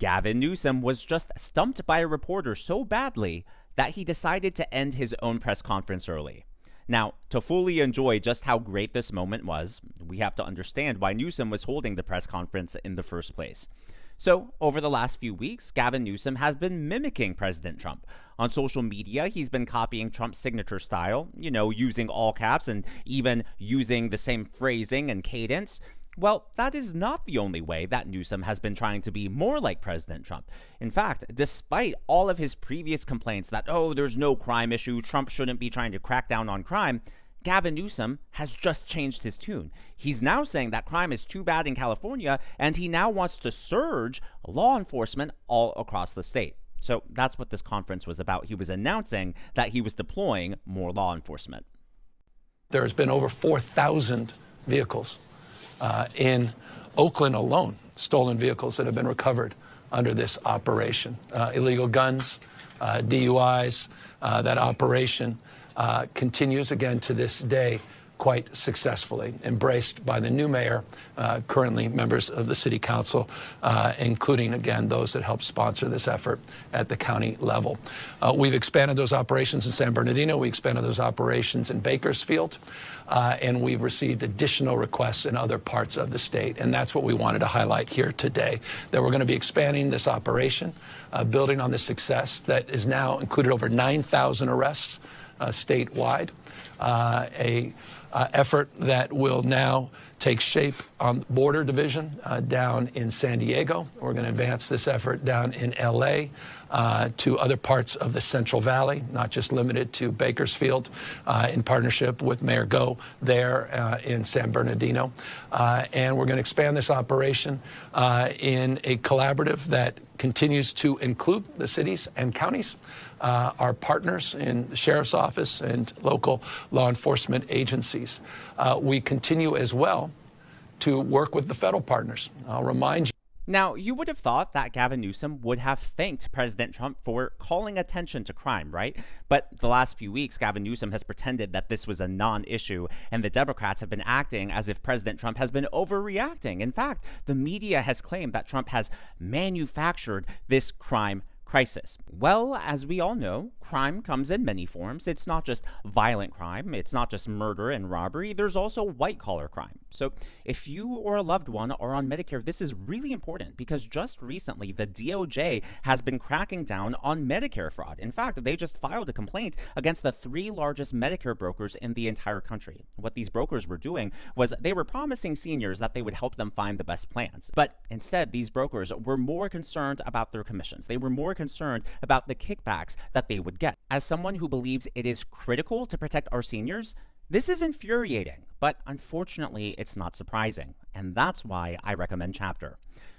Gavin Newsom was just stumped by a reporter so badly that he decided to end his own press conference early. Now, to fully enjoy just how great this moment was, we have to understand why Newsom was holding the press conference in the first place. So, over the last few weeks, Gavin Newsom has been mimicking President Trump. On social media, he's been copying Trump's signature style, using all caps and even using the same phrasing and cadence. Well, that is not the only way that Newsom has been trying to be more like President Trump. In fact, despite all of his previous complaints that, there's no crime issue, Trump shouldn't be trying to crack down on crime, Gavin Newsom has just changed his tune. He's now saying that crime is too bad in California, and he now wants to surge law enforcement all across the state. So that's what this conference was about. He was announcing that he was deploying more law enforcement. There has been over 4,000 vehicles in Oakland alone, stolen vehicles that have been recovered under this operation. Illegal guns, DUIs, that operation continues again to this day quite successfully, embraced by the new mayor, currently members of the city council, including, again, those that help sponsor this effort at the county level. We've expanded those operations in San Bernardino. We expanded those operations in Bakersfield. And we've received additional requests in other parts of the state. And that's what we wanted to highlight here today, that we're going to be expanding this operation, building on the success that is now included over 9,000 arrests statewide, a effort that will now take shape on border division down in San Diego. We're going to advance this effort down in LA to other parts of the Central Valley, not just limited to Bakersfield, in partnership with Mayor Go there in San Bernardino. And we're going to expand this operation in a collaborative that continues to include the cities and counties, our partners in the sheriff's office and local law enforcement agencies. We continue as well to work with the federal partners. I'll remind you. Now, you would have thought that Gavin Newsom would have thanked President Trump for calling attention to crime, right? But the last few weeks, Gavin Newsom has pretended that this was a non-issue, and the Democrats have been acting as if President Trump has been overreacting. In fact, the media has claimed that Trump has manufactured this crime crisis. Well, as we all know, crime comes in many forms. It's not just violent crime. It's not just murder and robbery. There's also white-collar crime. So if you or a loved one are on Medicare, this is really important because just recently, the DOJ has been cracking down on Medicare fraud. In fact, they just filed a complaint against the 3 largest Medicare brokers in the entire country. What these brokers were doing was they were promising seniors that they would help them find the best plans. But instead, these brokers were more concerned about their commissions. They were more concerned about the kickbacks that they would get. As someone who believes it is critical to protect our seniors, this is infuriating, but unfortunately, it's not surprising. And that's why I recommend Chapter.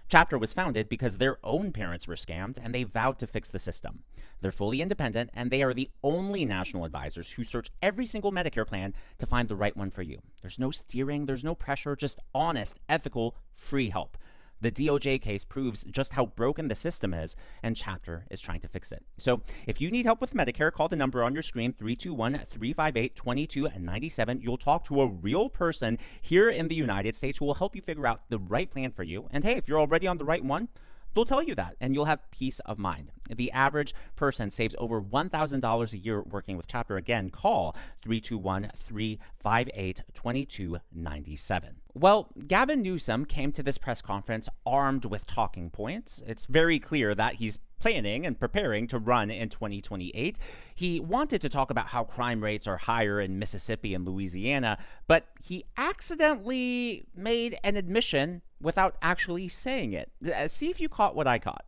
Chapter was founded because their own parents were scammed and they vowed to fix the system. They're fully independent and they are the only national advisors who search every single Medicare plan to find the right one for you. There's no steering, there's no pressure, just honest, ethical, free help. The DOJ case proves just how broken the system is, and Chapter is trying to fix it. So if you need help with Medicare, call the number on your screen, 321-358-2297. You'll talk to a real person here in the United States who will help you figure out the right plan for you. And hey, if you're already on the right one, they'll tell you that, and you'll have peace of mind. The average person saves over $1,000 a year working with Chapter. Again, call 321-358-2297. Well, Gavin Newsom came to this press conference armed with talking points. It's very clear that he's planning and preparing to run in 2028. He wanted to talk about how crime rates are higher in Mississippi and Louisiana, but he accidentally made an admission without actually saying it. See if you caught what I caught.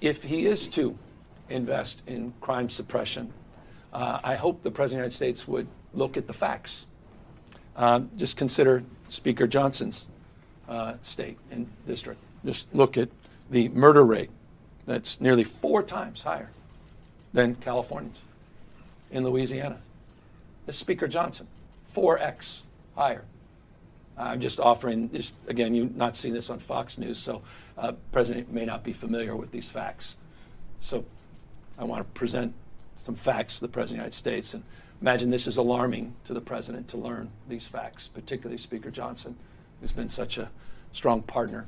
If he is to invest in crime suppression, I hope the President of the United States would look at the facts. Just consider Speaker Johnson's state and district. Just look at the murder rate. That's nearly 4 times higher than Californians in Louisiana. This is Speaker Johnson, 4x higher. I'm just offering, again, you've not seen this on Fox News, so President may not be familiar with these facts. So I want to present some facts to the President of the United States. And imagine this is alarming to the President to learn these facts, particularly Speaker Johnson, who's been such a strong partner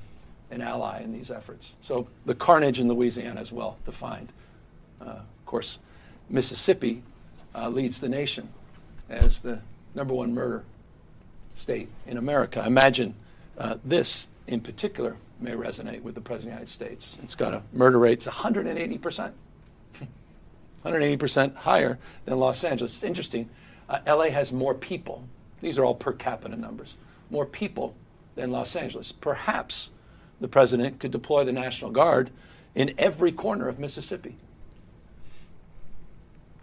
an ally in these efforts. So the carnage in Louisiana is well defined. Of course, Mississippi leads the nation as the #1 murder state in America. Imagine this in particular may resonate with the President of the United States. It's got a murder rate 180%. 180% higher than Los Angeles. It's interesting. LA has more people. These are all per capita numbers. More people than Los Angeles. Perhaps the president could deploy the National Guard in every corner of Mississippi.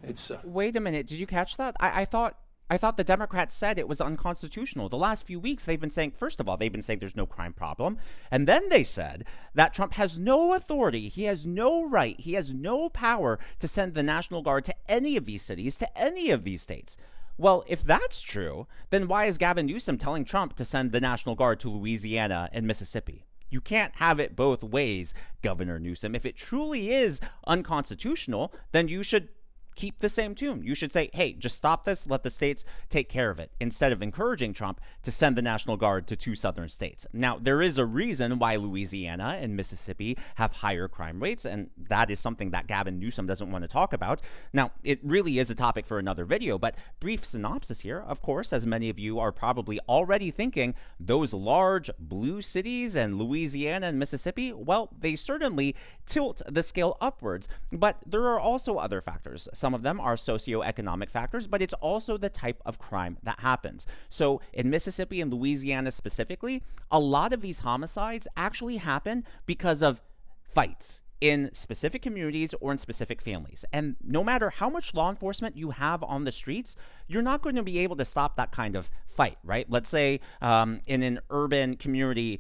It's Wait a minute. Did you catch that? I thought the Democrats said it was unconstitutional. The last few weeks, they've been saying, first of all, they've been saying there's no crime problem. And then they said that Trump has no authority. He has no right. He has no power to send the National Guard to any of these cities, to any of these states. Well, if that's true, then why is Gavin Newsom telling Trump to send the National Guard to Louisiana and Mississippi? You can't have it both ways, Governor Newsom. If it truly is unconstitutional, then you should keep the same tune. You should say, hey, just stop this, let the states take care of it, instead of encouraging Trump to send the National Guard to 2 southern states. Now, there is a reason why Louisiana and Mississippi have higher crime rates, and that is something that Gavin Newsom doesn't want to talk about. Now, it really is a topic for another video, but brief synopsis here. Of course, as many of you are probably already thinking, those large blue cities and Louisiana and Mississippi, well, they certainly tilt the scale upwards, but there are also other factors. Some of them are socioeconomic factors, but it's also the type of crime that happens. So in Mississippi and Louisiana specifically, a lot of these homicides actually happen because of fights in specific communities or in specific families. And no matter how much law enforcement you have on the streets, you're not going to be able to stop that kind of fight, right? Let's say in an urban community,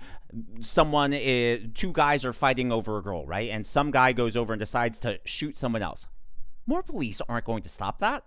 2 guys are fighting over a girl, right? And some guy goes over and decides to shoot someone else. More police aren't going to stop that.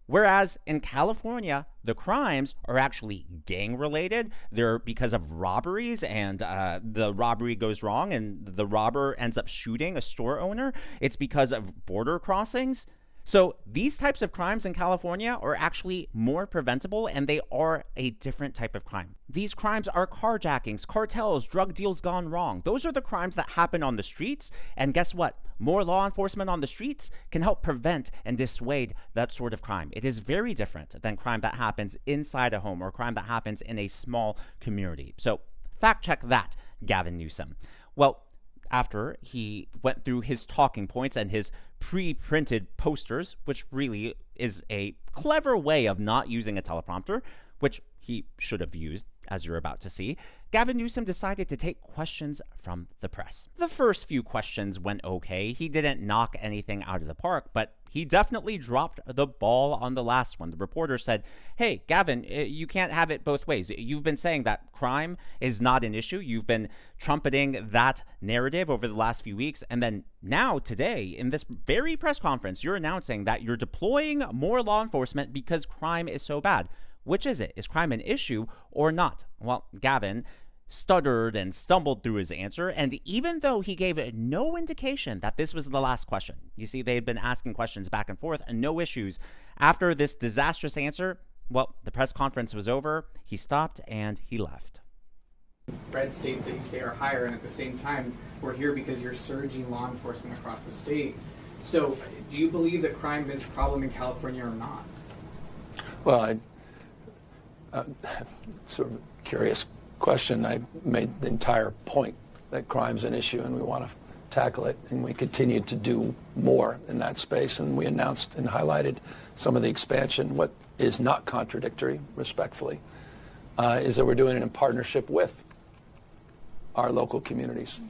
Whereas in California, the crimes are actually gang-related. They're because of robberies, and the robbery goes wrong, and the robber ends up shooting a store owner. It's because of border crossings. So these types of crimes in California are actually more preventable, and they are a different type of crime. These crimes are carjackings, cartels, drug deals gone wrong. Those are the crimes that happen on the streets, and guess what? More law enforcement on the streets can help prevent and dissuade that sort of crime. It is very different than crime that happens inside a home or crime that happens in a small community. So fact check that, Gavin Newsom. Well, after he went through his talking points and his pre-printed posters, which really is a clever way of not using a teleprompter, which he should have used, as you're about to see, Gavin Newsom decided to take questions from the press. The first few questions went okay. He didn't knock anything out of the park, but he definitely dropped the ball on the last one. The reporter said, hey, Gavin, you can't have it both ways. You've been saying that crime is not an issue. You've been trumpeting that narrative over the last few weeks. And then now, today, in this very press conference, you're announcing that you're deploying more law enforcement because crime is so bad. Which is it? Is crime an issue or not? Well, Gavin stuttered and stumbled through his answer, and even though he gave no indication that this was the last question, you see, they had been asking questions back and forth and no issues. After this disastrous answer, well, the press conference was over, he stopped and he left. Red states that you say are higher, and at the same time, we're here because you're surging law enforcement across the state. So, do you believe that crime is a problem in California or not? Well, sort of curious question. I made the entire point that crime's an issue and we want to tackle it, and we continue to do more in that space, and we announced and highlighted some of the expansion. What is not contradictory, respectfully, is that we're doing it in partnership with our local communities.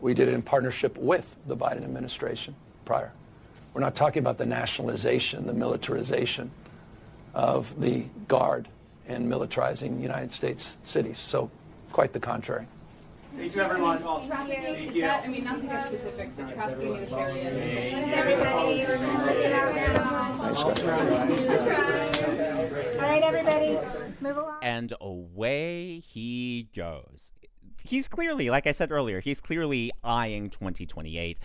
We did it in partnership with the Biden administration prior. We're not talking about the nationalization, the militarization of the Guard and militarizing United States cities. So quite the contrary. Thank you, everyone. Trafficking, is that, I mean, not to get specific, but trafficking in this area. Thanks, guys. All right, everybody, move along. And away he goes. He's clearly, like I said earlier, he's clearly eyeing 2028.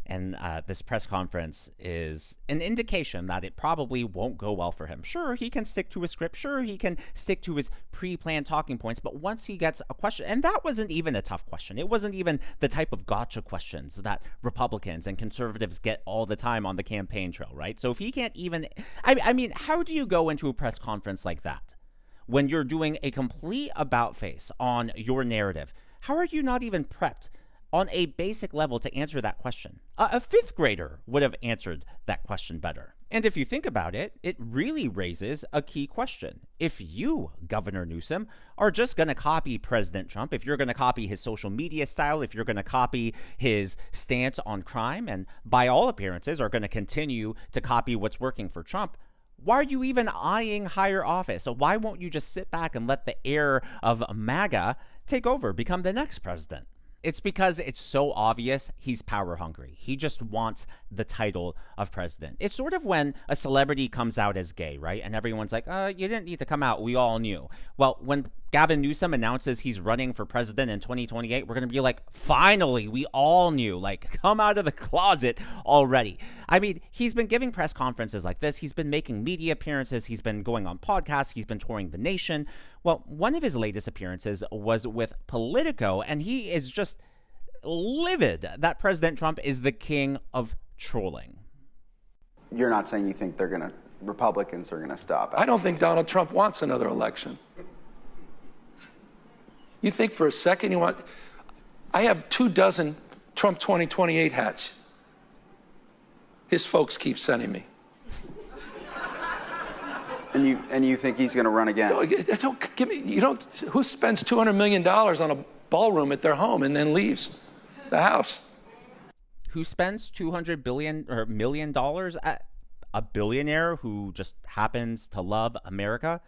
And this press conference is an indication that it probably won't go well for him. Sure, he can stick to his script. Sure, he can stick to his pre-planned talking points. But once he gets a question, and that wasn't even a tough question. It wasn't even the type of gotcha questions that Republicans and conservatives get all the time on the campaign trail, right? So if he can't even, I mean, how do you go into a press conference like that when you're doing a complete about face on your narrative? How are you not even prepped on a basic level to answer that question? A fifth grader would have answered that question better. And if you think about it, it really raises a key question. If you, Governor Newsom, are just going to copy President Trump, if you're going to copy his social media style, if you're going to copy his stance on crime, and by all appearances are going to continue to copy what's working for Trump, why are you even eyeing higher office? So why won't you just sit back and let the heir of MAGA take over, become the next president? It's because it's so obvious he's power hungry. He just wants the title of president. It's sort of when a celebrity comes out as gay, right? And everyone's like, you didn't need to come out. We all knew. Well, when Gavin Newsom announces he's running for president in 2028, we're going to be like, finally, we all knew. Like, come out of the closet already. I mean, he's been giving press conferences like this. He's been making media appearances. He's been going on podcasts. He's been touring the nation. Well, one of his latest appearances was with Politico, and he is just livid that President Trump is the king of trolling. You're not saying you think Republicans are going to stop it? I don't think Donald Trump wants another election. You think for a second you want... I have 24 Trump 2028 hats. His folks keep sending me. And you think he's going to run again? No, don't give me. You don't. Who spends $200 million on a ballroom at their home and then leaves the house? Who spends $200 million at a billionaire who just happens to love America?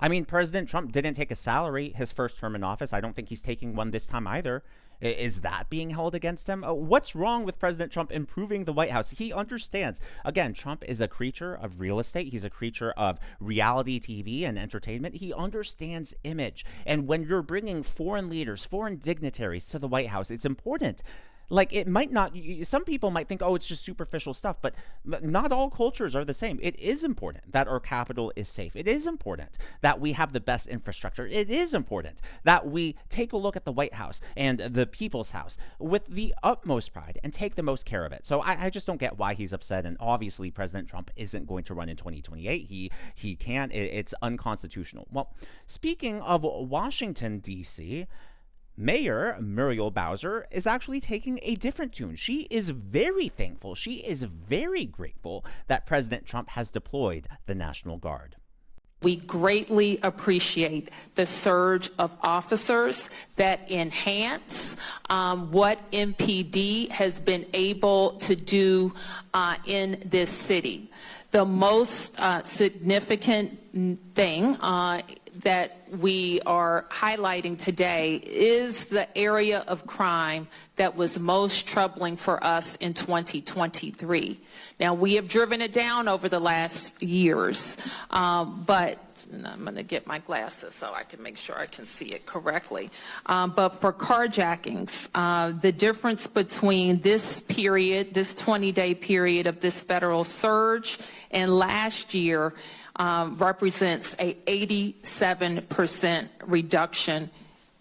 I mean, President Trump didn't take a salary his first term in office. I don't think he's taking one this time either. Is that being held against him? What's wrong with President Trump improving the White House? He understands. Again, Trump is a creature of real estate. He's a creature of reality TV and entertainment. He understands image. And when you're bringing foreign leaders, foreign dignitaries to the White House, it's important. Like, it might not, some people might think, oh, it's just superficial stuff, but not all cultures are the same. It is important that our capital is safe. It is important that we have the best infrastructure. It is important that we take a look at the White House and the People's House with the utmost pride and take the most care of it. So I just don't get why he's upset. And obviously, President Trump isn't going to run in 2028. He can't. It's unconstitutional. Well, speaking of Washington, D.C., Mayor Muriel Bowser is actually taking a different tune. She is very thankful. She is very grateful that President Trump has deployed the National Guard. We greatly appreciate the surge of officers that enhance what MPD has been able to do in this city. The most significant thing that we are highlighting today is the area of crime that was most troubling for us in 2023. Now, we have driven it down over the last years, but I'm going to get my glasses so I can make sure I can see it correctly. But for carjackings, the difference between this period, this 20-day period of this federal surge and last year represents a 87% reduction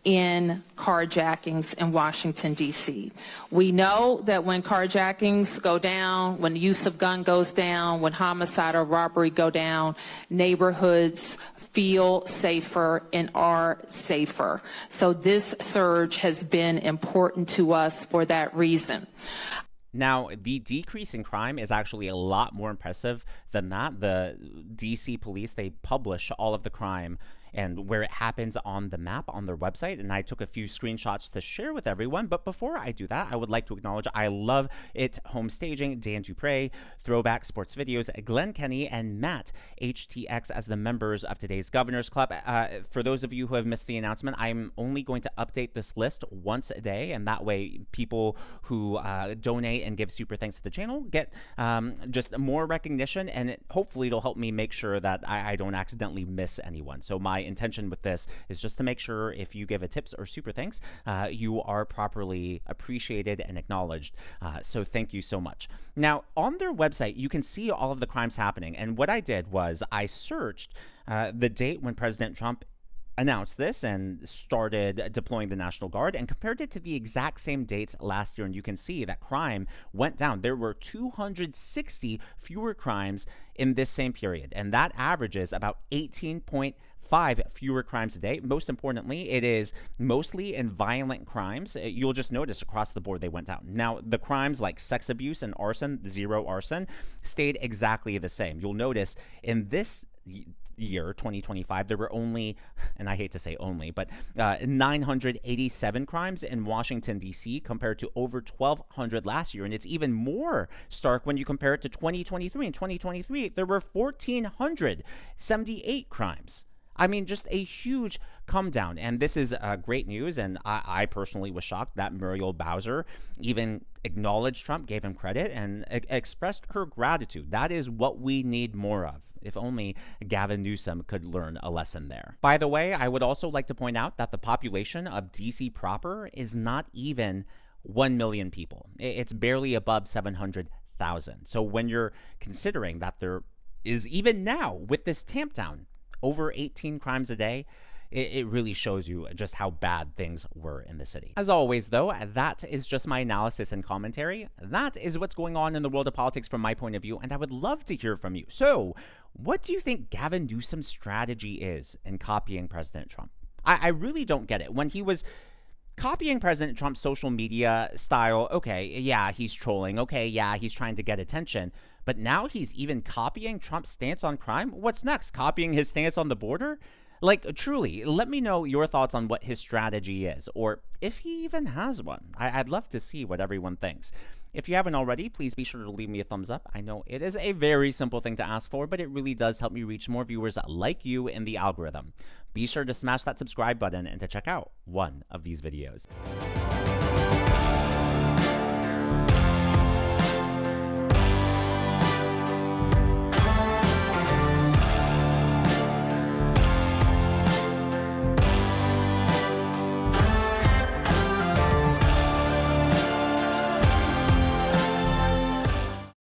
in carjackings in Washington, D.C. We know that when carjackings go down, when the use of gun goes down, when homicide or robbery go down, neighborhoods feel safer and are safer. So this surge has been important to us for that reason. Now, the decrease in crime is actually a lot more impressive than that. The DC police, they publish all of the crime and where it happens on the map on their website. And I took a few screenshots to share with everyone. But before I do that, I would like to acknowledge I love it home staging, Dan Dupre, Throwback Sports Videos, Glenn Kenny, and Matt HTX as the members of today's Governor's Club. For those of you who have missed the announcement, I'm only going to update this list once a day. And that way people who donate and give super thanks to the channel get just more recognition. And hopefully it'll help me make sure that I don't accidentally miss anyone. So my intention with this is just to make sure if you give a tips or super thanks, you are properly appreciated and acknowledged. So thank you so much. Now, on their website, you can see all of the crimes happening. And what I did was I searched the date when President Trump announced this and started deploying the National Guard and compared it to the exact same dates last year. And you can see that crime went down. There were 260 fewer crimes in this same period. And that averages about 18.5 fewer crimes a day. Most importantly, it is mostly in violent crimes. You'll just notice across the board they went down. Now, the crimes like sex abuse and arson, zero arson, stayed exactly the same. You'll notice in this year, 2025, there were only, and I hate to say only, but 987 crimes in Washington, D.C. compared to over 1,200 last year. And it's even more stark when you compare it to 2023. In 2023, there were 1,478 crimes. I mean, just a huge come down. And this is great news. And I personally was shocked that Muriel Bowser even acknowledged Trump, gave him credit, and expressed her gratitude. That is what we need more of. If only Gavin Newsom could learn a lesson there. By the way, I would also like to point out that the population of DC proper is not even 1 million people. It's barely above 700,000. So when you're considering that there is, even now with this tamp down, over 18 crimes a day, it really shows you just how bad things were in the city. As always, though, that is just my analysis and commentary. That is what's going on in the world of politics from my point of view, and I would love to hear from you. So, what do you think Gavin Newsom's strategy is in copying President Trump? I really don't get it. When he was copying President Trump's social media style, okay, yeah, he's trolling. Okay, yeah, he's trying to get attention. But now he's even copying Trump's stance on crime? What's next? Copying his stance on the border? Like, truly, let me know your thoughts on what his strategy is, or if he even has one. I'd love to see what everyone thinks. If you haven't already, please be sure to leave me a thumbs up. I know it is a very simple thing to ask for, but it really does help me reach more viewers like you in the algorithm. Be sure to smash that subscribe button and to check out one of these videos.